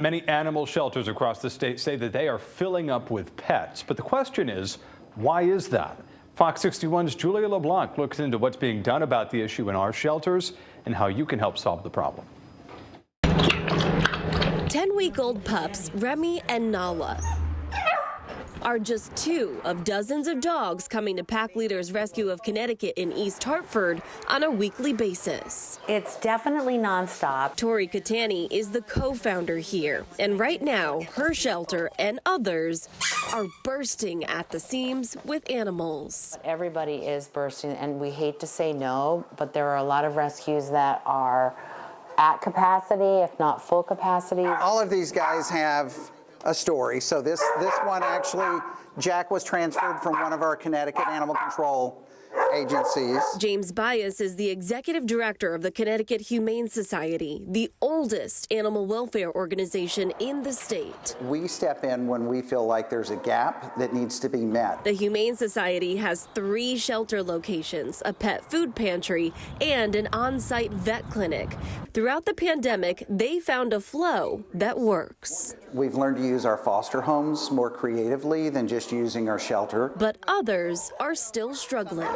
Many animal shelters across the state say that they are filling up with pets. But the question is, why is that? Fox 61's Julia LeBlanc looks into what's being done about the issue in our shelters and how you can help solve the problem. 10-week-old pups, Remy and Nala, are just two of dozens of dogs coming to Pack Leaders Rescue of Connecticut in East Hartford on a weekly basis. It's definitely nonstop. Tori Catani is the co-founder here, and right now her shelter and others are bursting at the seams with animals. Everybody is bursting, and we hate to say no, but there are a lot of rescues that are at capacity, if not full capacity. All of these guys have a story. So this one actually, Jack was transferred from one of our Connecticut animal control agencies. James Bias is the executive director of the Connecticut Humane Society, the oldest animal welfare organization in the state. We step in when we feel like there's a gap that needs to be met. The Humane Society has 3 shelter locations, a pet food pantry, and an on-site vet clinic. Throughout the pandemic, they found a flow that works. We've learned to use our foster homes more creatively than just using our shelter. But others are still struggling.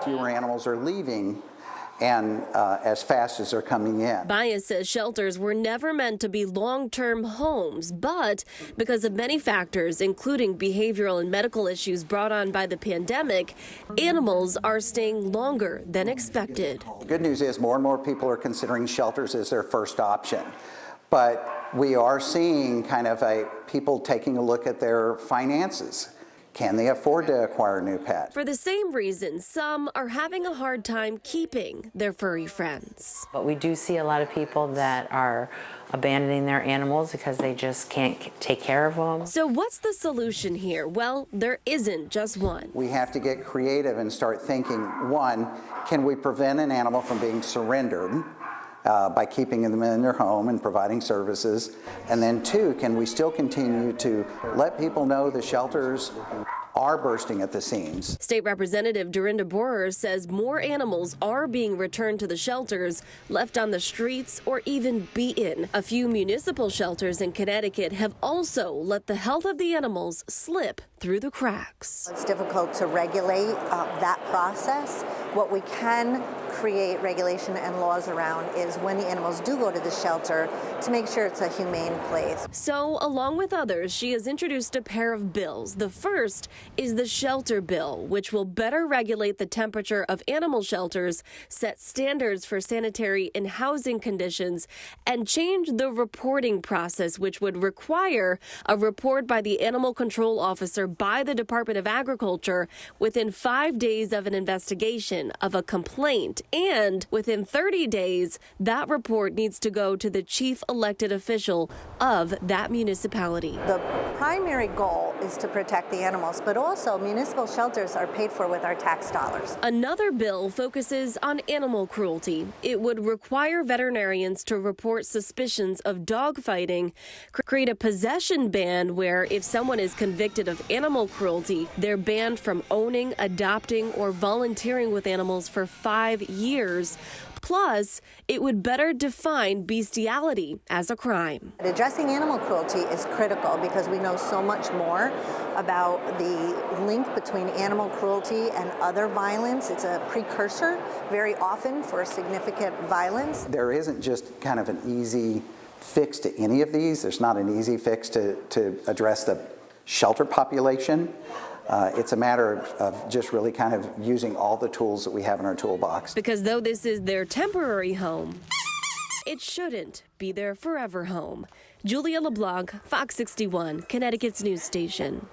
Fewer animals are leaving and as fast as they're coming in. Bias says shelters were never meant to be long-term homes, but because of many factors, including behavioral and medical issues brought on by the pandemic, animals are staying longer than expected. The good news is more and more people are considering shelters as their first option. But we are seeing kind of people taking a look at their finances. Can they afford to acquire a new pet? For the same reason, some are having a hard time keeping their furry friends. But we do see a lot of people that are abandoning their animals because they just can't take care of them. So what's the solution here? Well, there isn't just one. We have to get creative and start thinking, one, can we prevent an animal from being surrendered by keeping them in their home and providing services? And then 2, can we still continue to let people know the shelters are bursting at the seams? State Representative Dorinda Borer says more animals are being returned to the shelters, left on the streets, or even beaten. A few municipal shelters in Connecticut have also let the health of the animals slip through the cracks. It's difficult to regulate that process. What we can create regulation and laws around is when the animals do go to the shelter to make sure it's a humane place. So, along with others, she has introduced a pair of bills. The first is the shelter bill, which will better regulate the temperature of animal shelters, set standards for sanitary and housing conditions, and change the reporting process, which would require a report by the animal control officer by the Department of Agriculture within 5 days of an investigation of a complaint. And within 30 days, that report needs to go to the chief elected official of that municipality. The primary goal is to protect the animals, but also municipal shelters are paid for with our tax dollars. Another bill focuses on animal cruelty. It would require veterinarians to report suspicions of dog fighting, create a possession ban where if someone is convicted of animal cruelty, they're banned from owning, adopting, or volunteering with animals for 5 years. Plus, it would better define bestiality as a crime. Addressing animal cruelty is critical because we know so much more about the link between animal cruelty and other violence. It's a precursor very often for significant violence. There isn't just kind of an easy fix to any of these. There's not an easy fix to address the shelter population. It's a matter of just really kind of using all the tools that we have in our toolbox. Because though this is their temporary home, it shouldn't be their forever home. Julia LeBlanc, Fox 61, Connecticut's news station.